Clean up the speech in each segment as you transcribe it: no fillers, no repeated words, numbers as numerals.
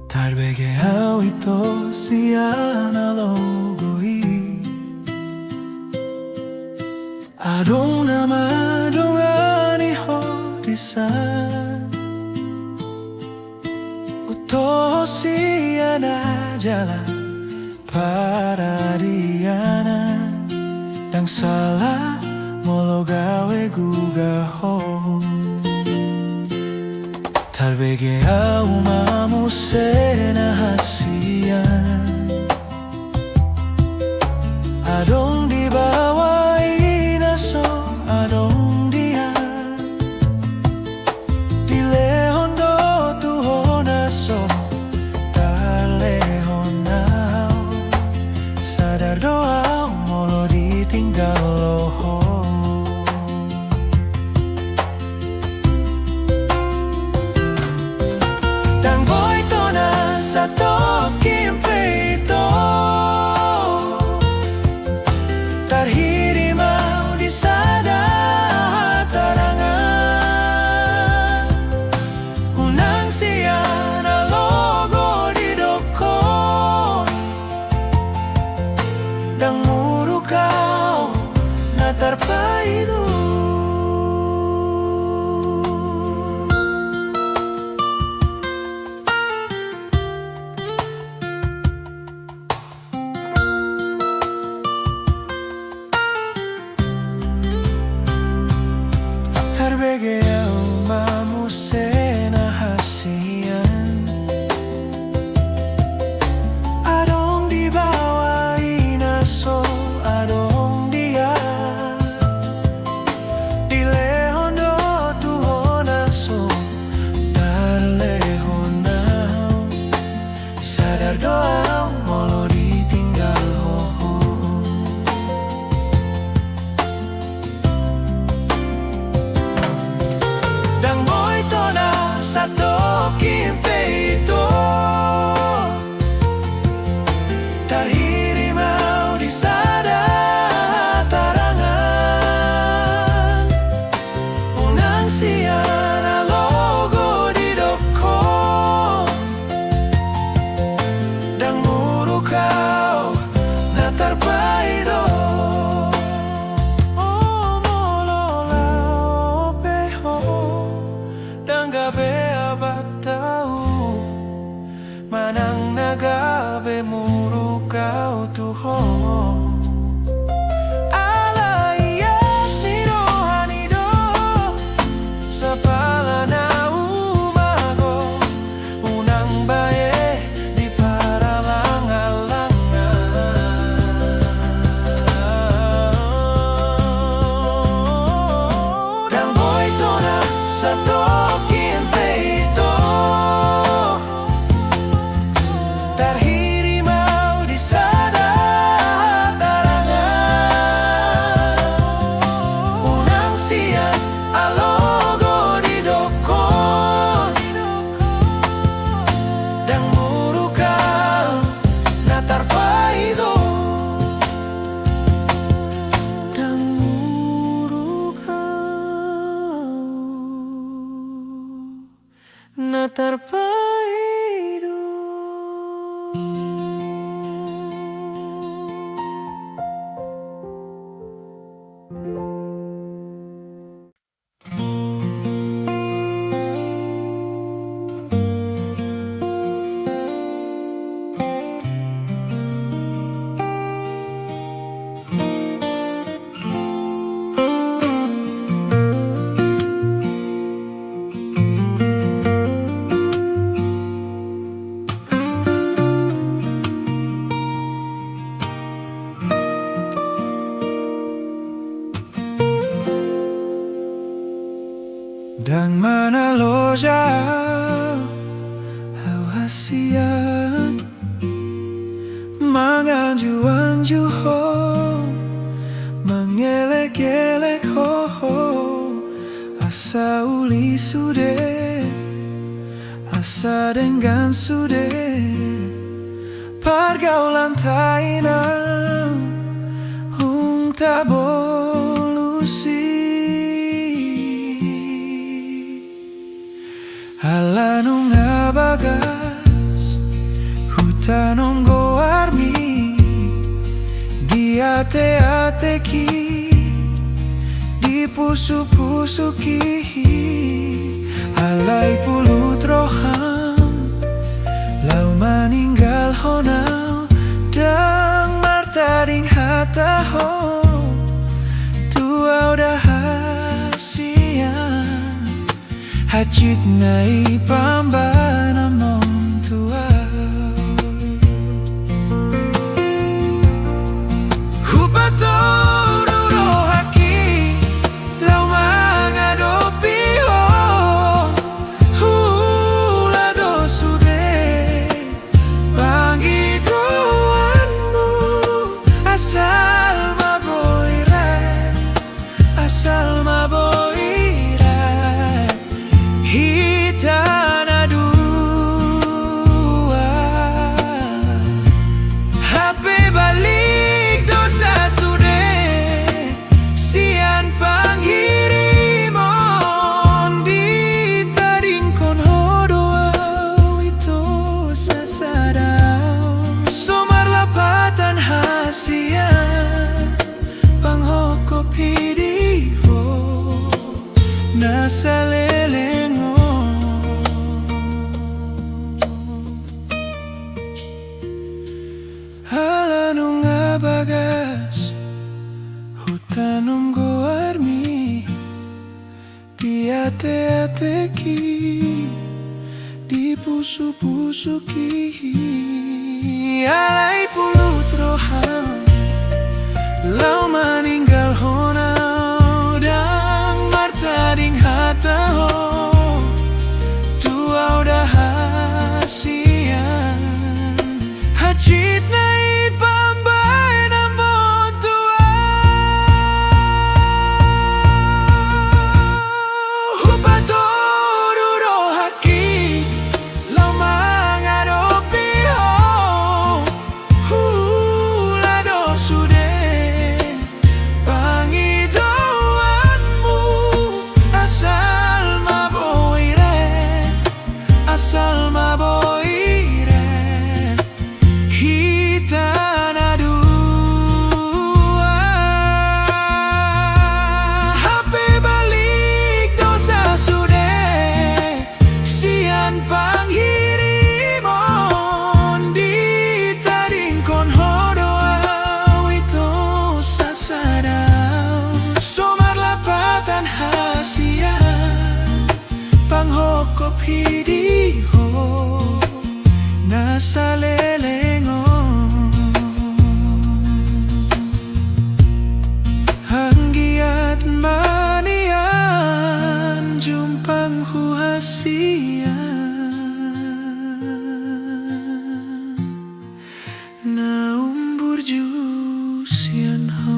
달베개하오 ito siya nalogoy Adong namadong hodisan Uto siya na jalan para diana Dang salah molo gawe gugaho 달베개하오 mamuse na hasian Adong di bawah inaso adong dia Di lehon do tuhon aso talehon nao Sadar doa molo ditinggal loho Dan boy to na sa tokim peito Tarhiri mau di sada tarangan Unang siya na logo di dokon Dan muru kau na tarpaido Tarbegeha오 mamuse na hasian Adong di bawah inaso adong dia Di lehon do tuhon aso darlehon nao Sadar doa molo ditinggal hoho Dan boy to na sa tokim peito Tarhiri mau di sada tarangan Unang siya na logo di dokon Dan muru kau na tarpaido Manang nagabe muru kau tuho Alayas ni rohani do Sa pala na umago Unang baye di para langal-langal Dan boy to na sa tokim peito Tarhiri mau di sada tarangan Unang siya alogo di dokon Dan muru kau na tarpaido Dan muru kau na tarpaido Dan mana loja hasian Manganju-anju ho Mengelek-elek ho Asa uli sude Asa masa dengan sude pergaulan tainam hung tabolusi alanung abagas hutanom goarmi di ate-ateki di pusu-pusuki alai pulut roham lau maninggal honau dang martading hataho tua udah hasian hajit nai pambana mong tua hupatoro rohaki lau mangadopi ho hula dosude pangituanmu asal maboire hitana dua hape balik dosa sude sian panghirimon di taringkon hodoa itu sasadao somar lapatan hasian panghokop hidiho nasa lelengo halanung abagas hutanum goarmi di ate-ateki di pusu-pusuki alai pulut roham lau maninggal honau dang martading hataho tua udah hasian hajit nai pambai namon tua hupatoru rohaki lau mangadopi ho hula dosude pangitoanmu asal maboire hitana dua hape balik dosa sude sian panghirimon di taringkon hodoa itu sasadao somar lapatan hasian panghokop hidiho nasa lelengo hanggiat manian jumpang huhasian na umbur jusian ho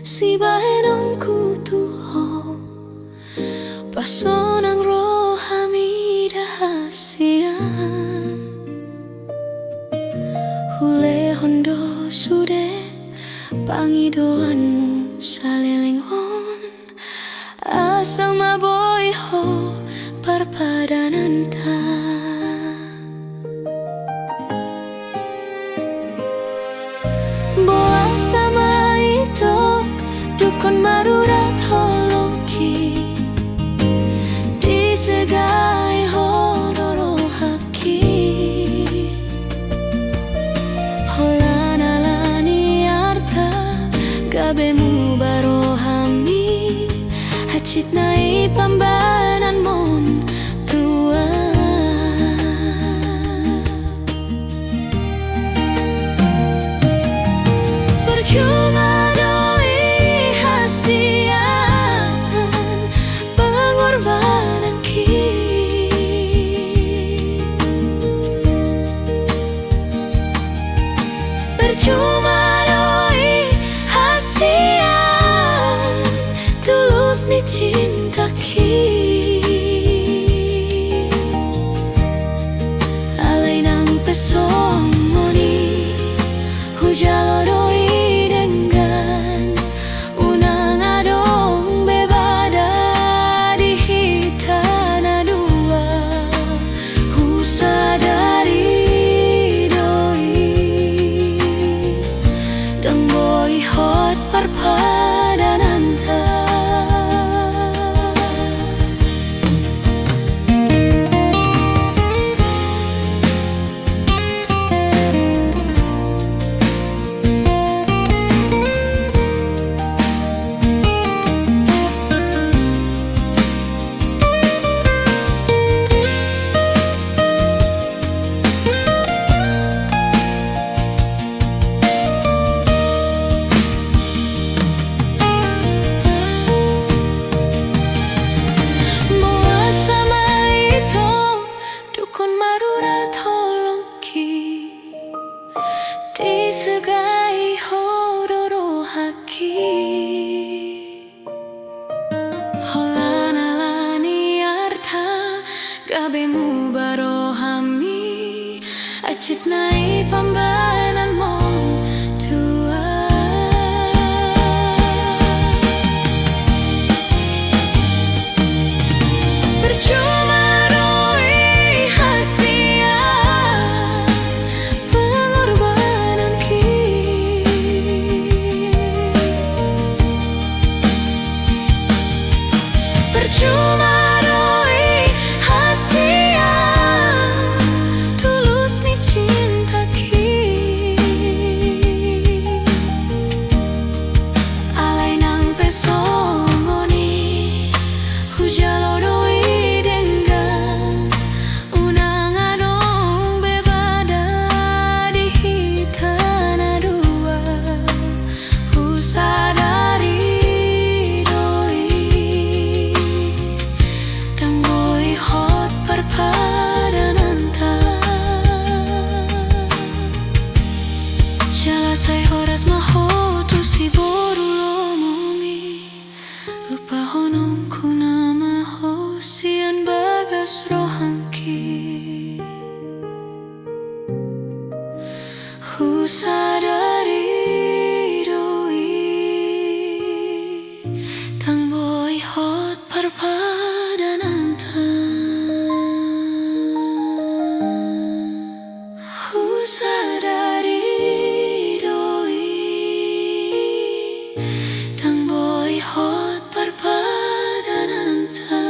si bahenong kutuho pasonang rohami dahasian hule hondo sude pangidoanmu salelengon asal maboiho parpadananta boa sama itu dukun marurat holongki di segai hororo haki holana lani arta gabe barohami hacit nai pambanan mon tua. Percuma doi hasian pengorbanan ki. Percuma doi hasian tulus ni cinta ki. Alai nang pesongoni hujalo doi dengan unang adong bebada di hitana dua husadari doi dang boy hot perpadananta. Disegai hodoro haki holana lani arta gabemu barohami acit nai pambanan mon tua. Percuma doi hasian pengorbanan ki. Percuma doi hasian tulus ni cinta ki. Alai nang pesongoni hujalo doi dengan unang adong bebada di hitana dua husadari doi dang boy hot perpadananta. Jalasai horas mahotu si borulo mumi lupa honong kuna mahosian bagas rohangki husadari doi dang boy hot perpadananta. Husadari doi dang boy hot perpadananta.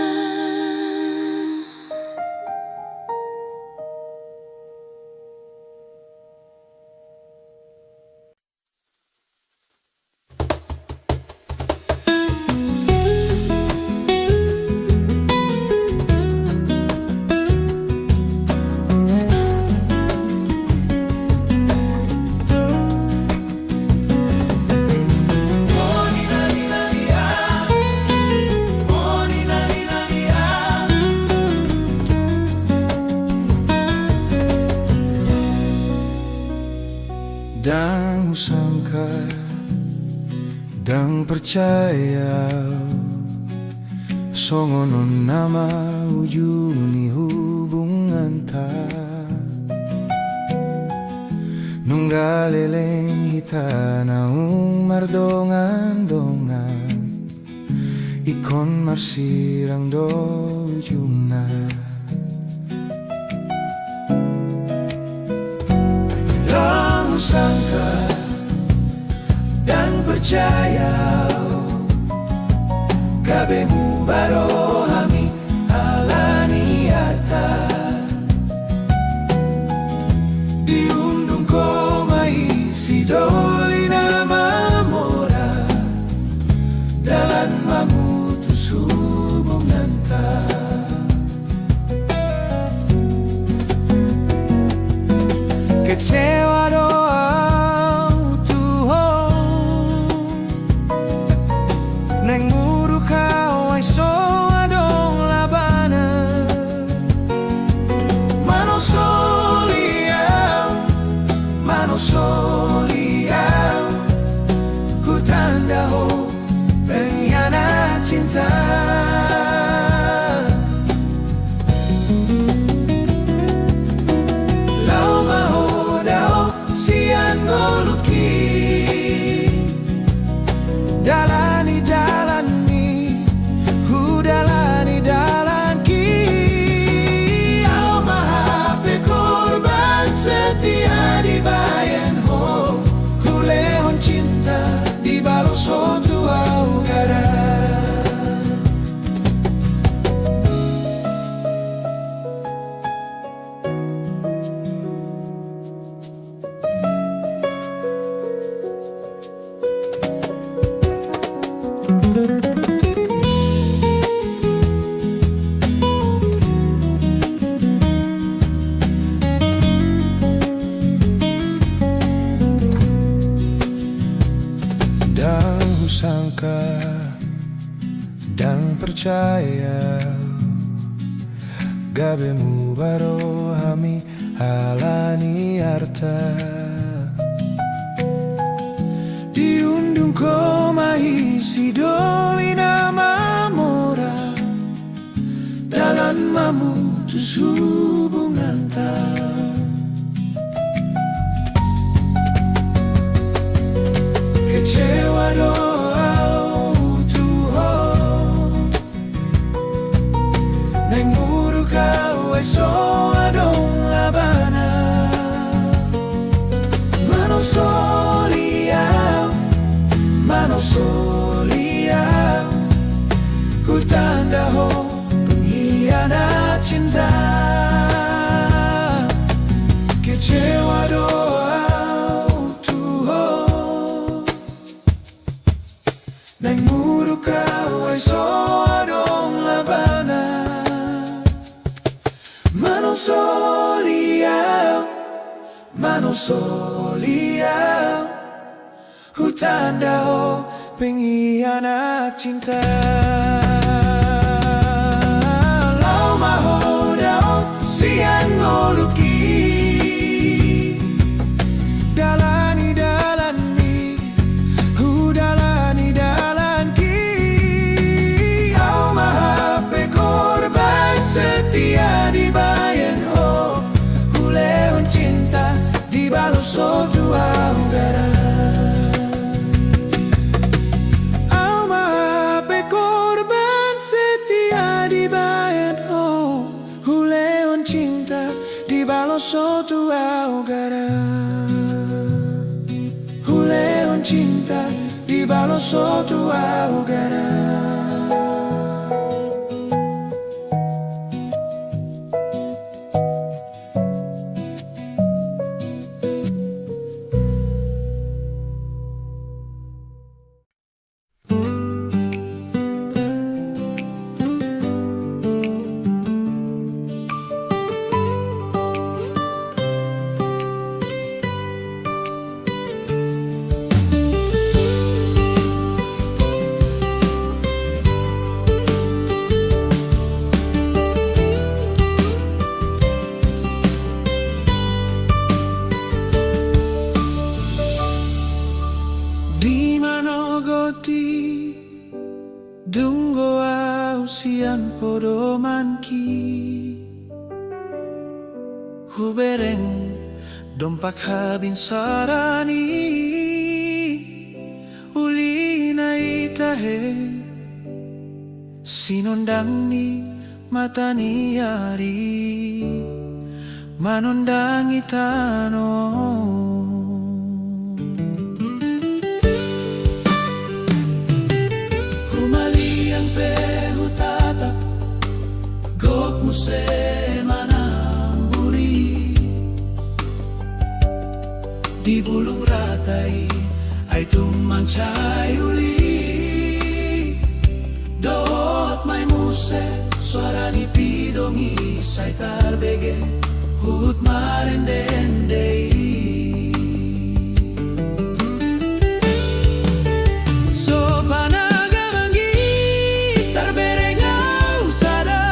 Dan sangka dan percaya songono nama ujuni hubungan ta nunggaleleng hitana mardongan-dongan ikon marsirang dojuna. Dan sangka dan percaya kabemu barohami alani arta diundung komai sidolina mamora husangka dan percaya gabemu baro hami halani harta diundung ko mahisi dolina mamora dalan mamutus hubungan ta kecewa doa utuho neng muru kau eso adong labana manosolia ku tanda ho pengkhianat cinta kecewa doa utuho neng muru kau eso adong labana manosolia hutanda ho pengkhianat cinta lau maho dao siang ngoluki dalani dalan ki au maha pe korban setia dibayar ho huleon cinta dibalas dua udara Baloso tua ugara Huleon cinta di baloso tua ugara Dungo au sian podomanki Hubereng dompak habin sarani Ulina itahe sinondang ni matani ari manondang itano se manamburi di bulung ratai ay tumancay uli dot may muse suara ni pidongi say tarbege hut marendendei so panagamangi tarberengau sada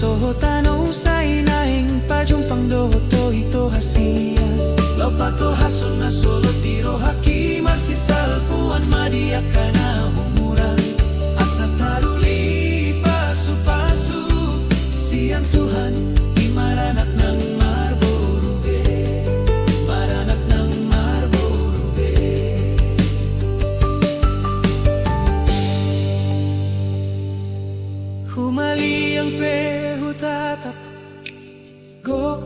Soho tanong sa inaing pajumpang doho ito hasia Lopato hason na solo tiro haki marsisal puan madiak ka na humuran Asa taruli pasu-pasu siang Tuhan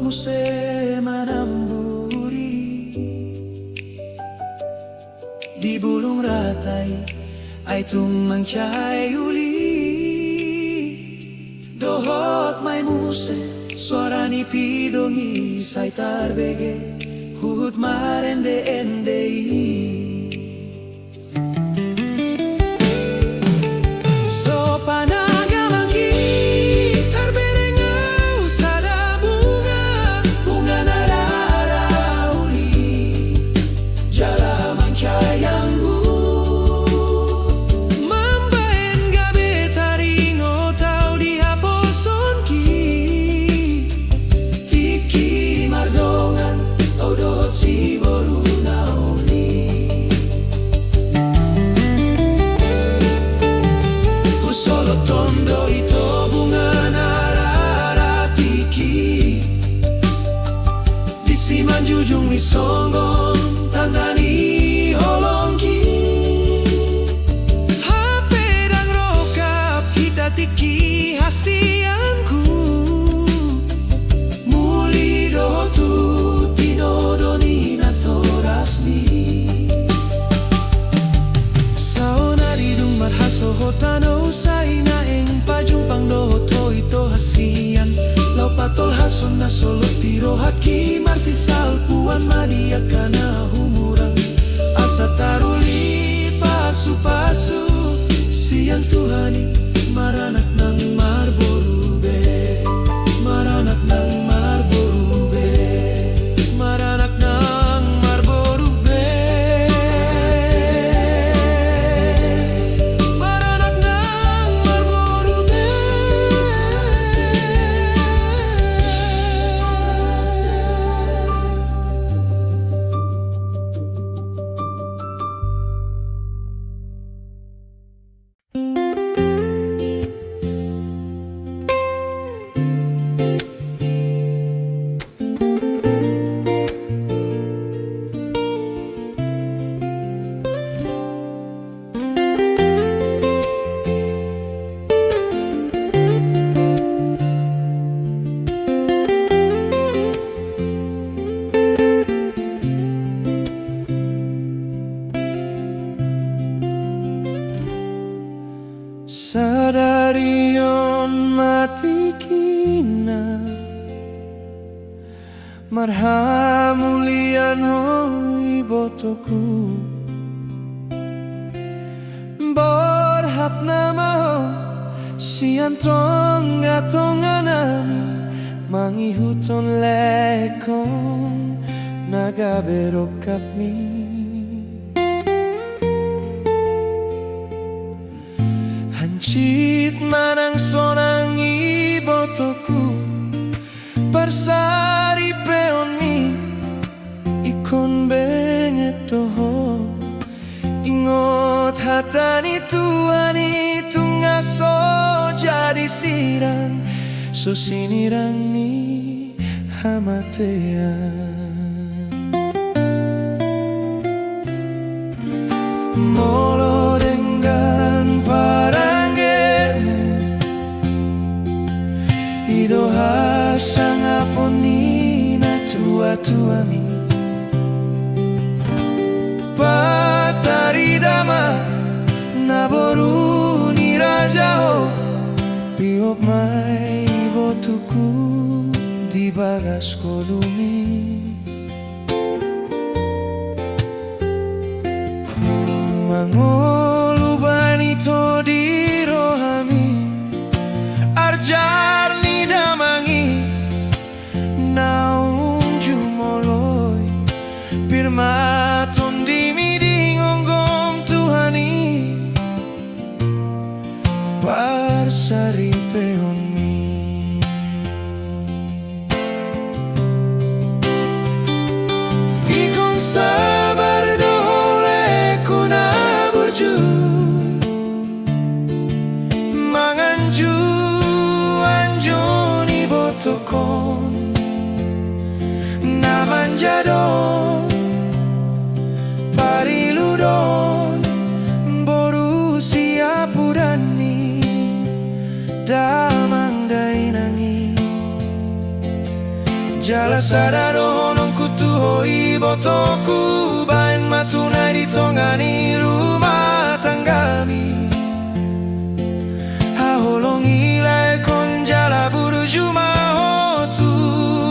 muse manamburi di bulung ratai ay tumang chay uli. Dohot may muse suara ni pidongi say tarbege hut marende endei. So panagamangi tarberengau sada bunga nararauli jala mangkayanggu mambaen gabe taringo tau di haposonki tiki mardongan odot si boru naoli. Solo tondo ito bunga nararatiki di siman jujung mi songgon tandani holongki hapedang rokap kita tiki hasianku muli dohotu tinodoni natorasmi saonari dung marhaso hotano say naeng pajumpang dohoto ito hasian lau patol hason na solo tiro haki marsisal puan madiaka na humurang asa taruli pasu-pasu siang tuhani maranak ng marborube maranak ng marborube maranak ng marborube maranak ng marborube. Sadarion mati kina marhamulian hoi botoku borhat nama ho siantong atonganami mangihuton lekong nagaberokap mi. Hancit manang sonang ibotoku Persari peon mi ikon benget toho ingot hatani tuani tungaso jadi sirang so sinirang ni hamatean molo dengan parangemu idoha sangaponina tua-tuami pataridama naboru ni rajao piop mai botuku di bagas kolumi mangoluban ito di rohami arjar ni damangi naung jumoloy pirmaton di miding onggom tuhani parsari peon mi ikon sabar dohole kuna burju manganju anjoni botokon namanjadon pariludon boru siapudani damang dainangi Jala sadaro honong kutuhoi botoku bain matunai ditongani rumah tanggami haholong ilai kon jala buruju mahotu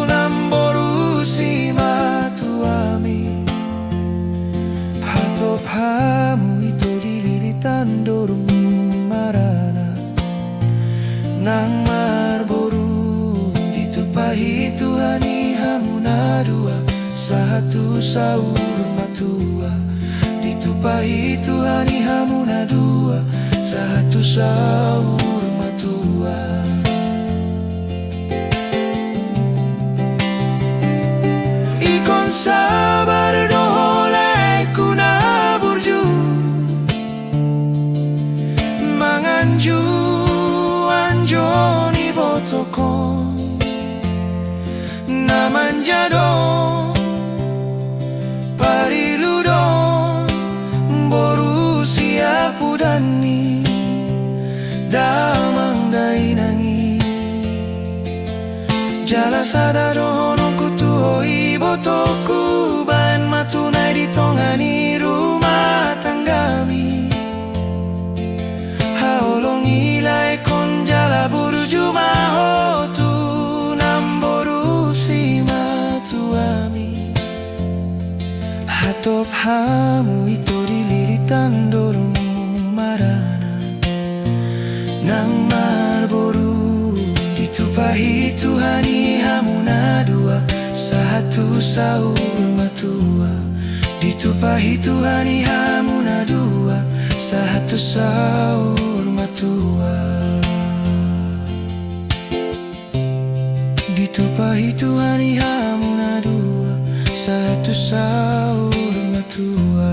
namboru si matuami hatop hamu itu dililitan dormu marana nang marboru ditupahi Tuhani hamuna dua satu saur matua ditupahi Tuhani hamuna dua satu saur matua ikon sabar doholai kuna burju manganju anjoni botokon namanjadon pariludon boru siapu dani damang dainangi jala sadado honong kutuhoi botoku bain matunai ditongani rumah tanggami haolong ilai kon jala buruju mahotu namboru si matuami hatop hamu itu dililitan dormu marana nang marboru ditupahi Tuhani hamuna dua satu saur matua ditupahi Tuhani hamuna dua satu saur matua ditupahi Tuhani hamuna dua satu saur matua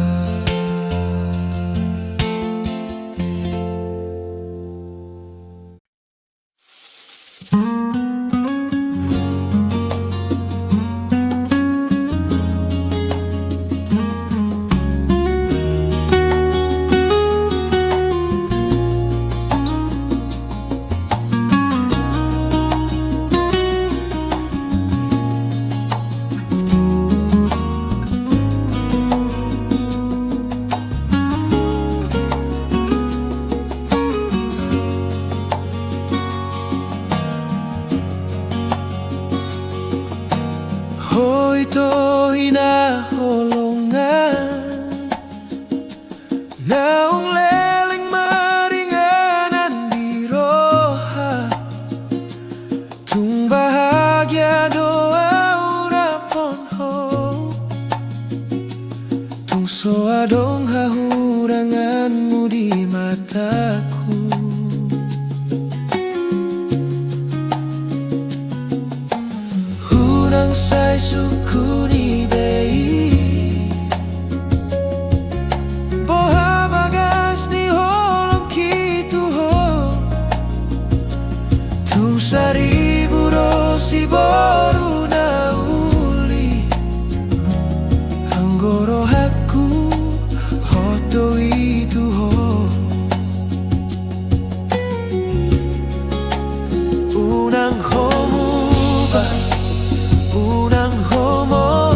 hoi tohi na holongan naung leleng meringanan di roha tung bahagia doa urapon ho tung soa dong hahuranganmu di mataku hunang sai suku ni bei boha bagas ni holong kitu ho tung seribu rosi boru nauli anggoro haku hoto itu ho unang homu ba unang homo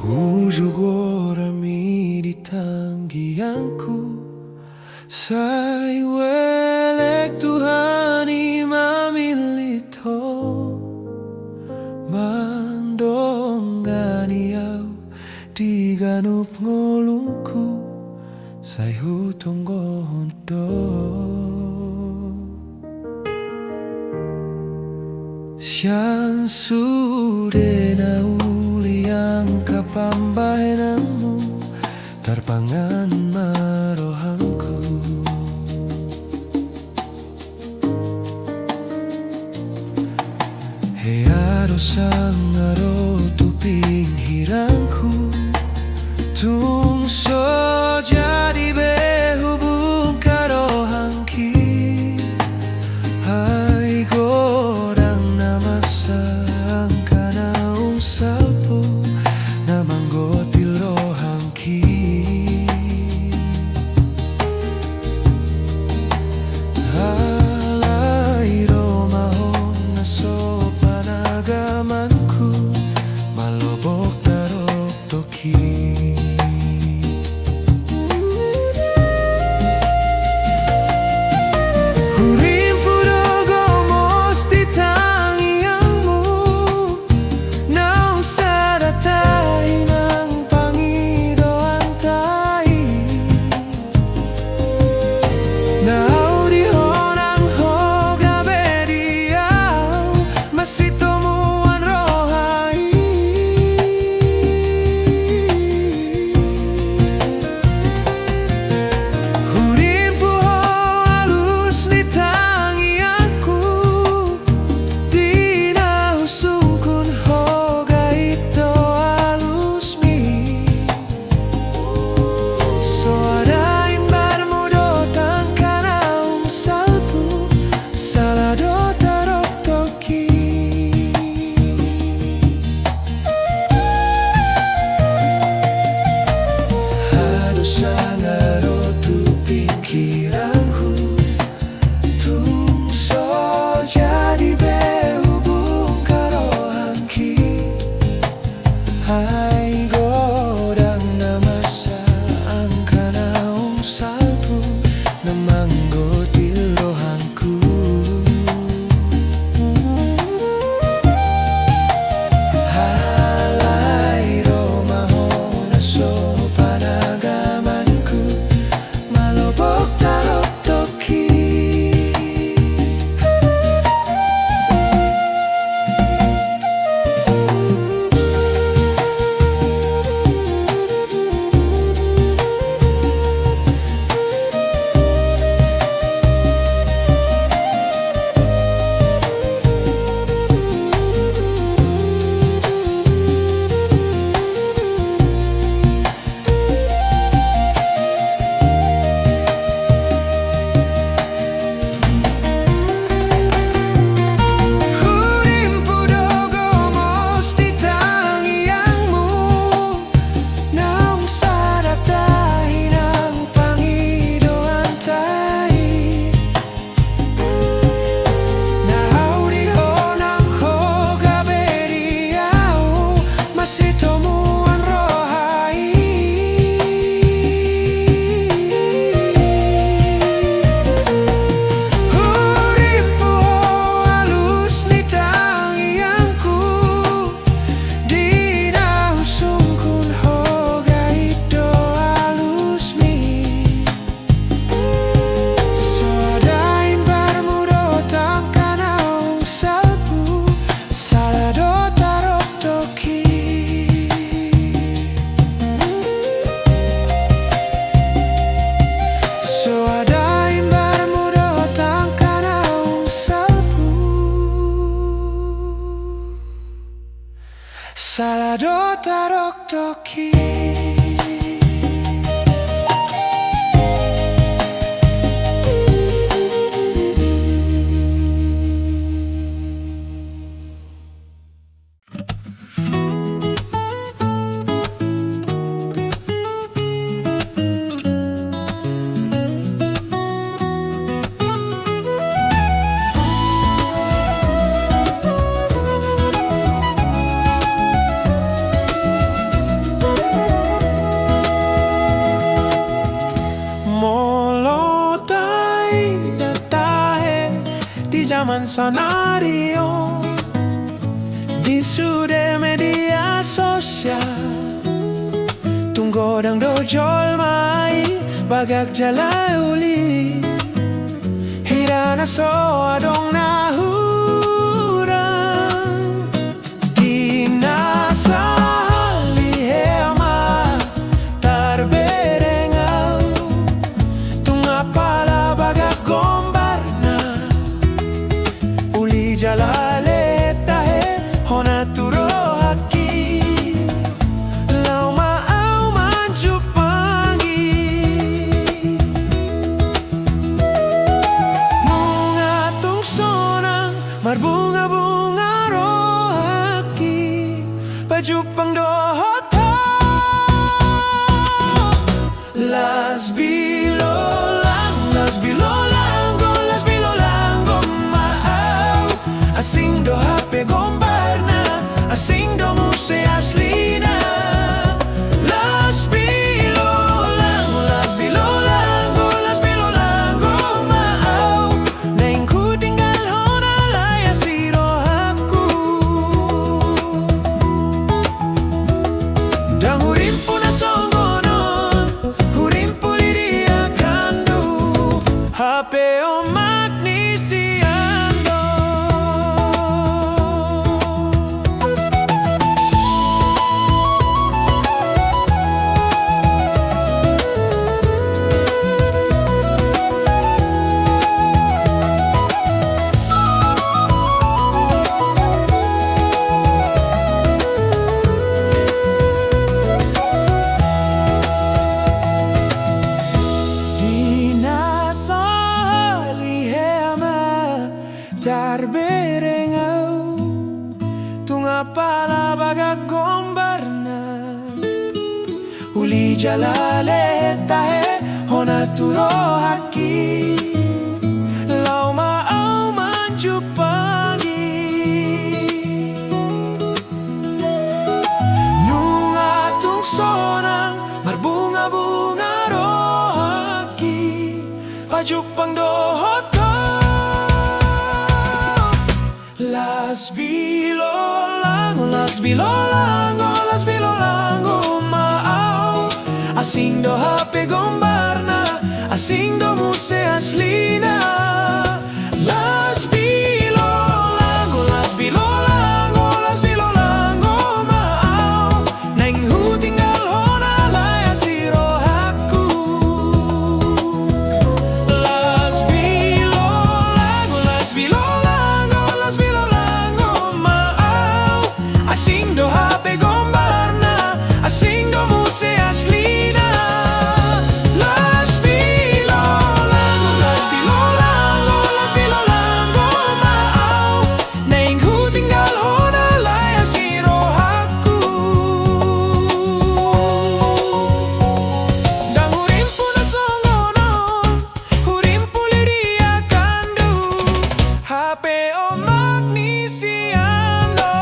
Ujug orami di tanggiangku Say welek Tuhani mamilito Mandonganiaw di ganup ngolungku Say hutong gohondo Siyan sude na uli ang kapambahananmu Tarpangan marohangku Heado sang aro tuping hirangku Tungso jadi behubung karohangki Hai godang namasang kanaung salpo Namanggotil rohangki Alay romahon na sopanagamanku Malobok tarok toki Sangaro tu pikiranku Tungso jadi behubung karohangki Hai godang namasa angkanaung salpu Namanggotil rohangku Halai romahon aso Salado tarok toki zaman sanario di sude media sosial. Tunggodang dojol mai bagag jalai uli hirana so adong nahurang di nasali hema tarberengau tunga pala bagag gombarna uli jalale tahe hona turo haki bunga-bunga rohaki pajupang dohoto las bilolang maaw asing do hape gombarna asing do muse aslina las bilolang maaw naing ku tinggal Hapeo magnesiando tarberengau tunga pala bagag gombarna uli jalale tahe hona turo haki lau maaw manjupangi nunga tung sonang marbunga-bunga rohaki pajupang dohot Las bilolang maaw asing do hape gombarna asing do muse aslina Las bilolang maaw naing hu tinggal hona laya siro haku Las bilolang asing do hape gombarna asing do muse aslina Las bilolang maaw naing hu tinggal hona laya siro haku dang hurimpu na songonon hurimpu liria kandu hape o magnesiando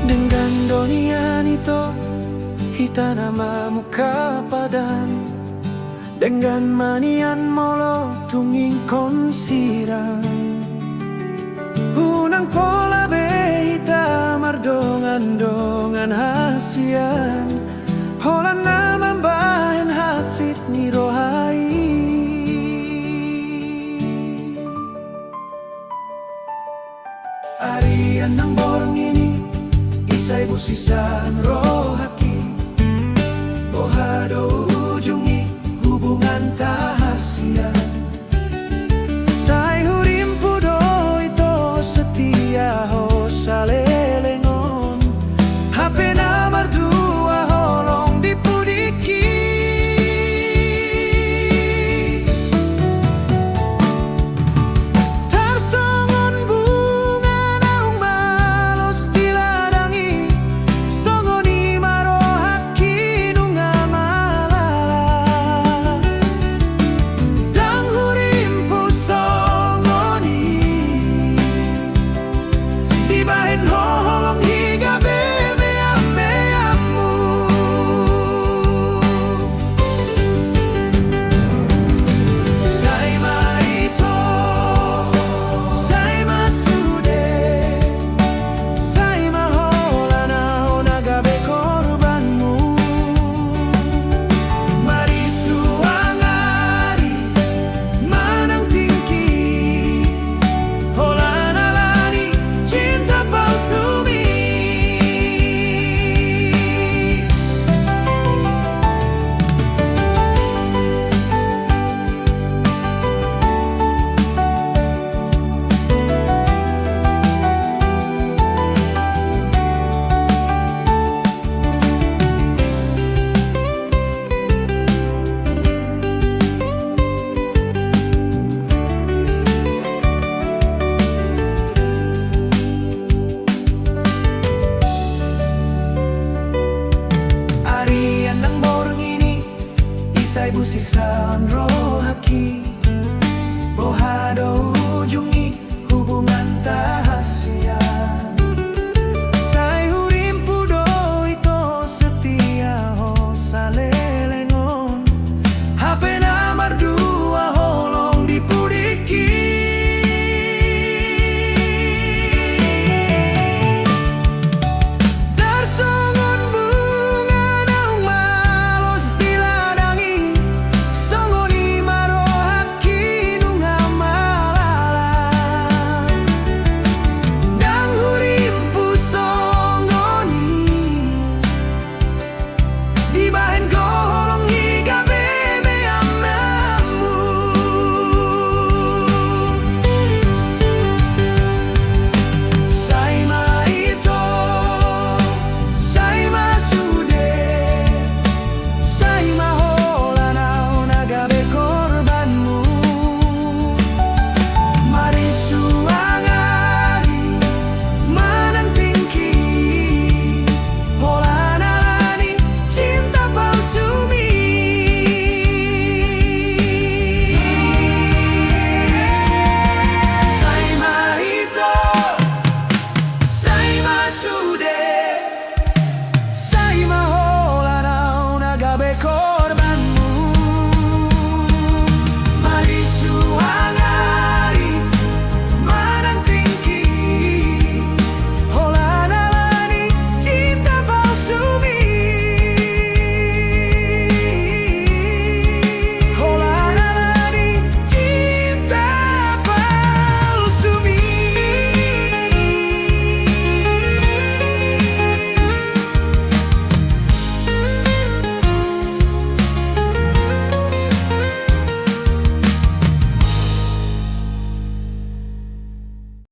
dengan donian itu hita nama muka padan dengan manian molo tunging konsirang unang pola behita mardongan-dongan hasian holan nama bahan hasit ni rohai arian ng borong ini isa'y busisan roh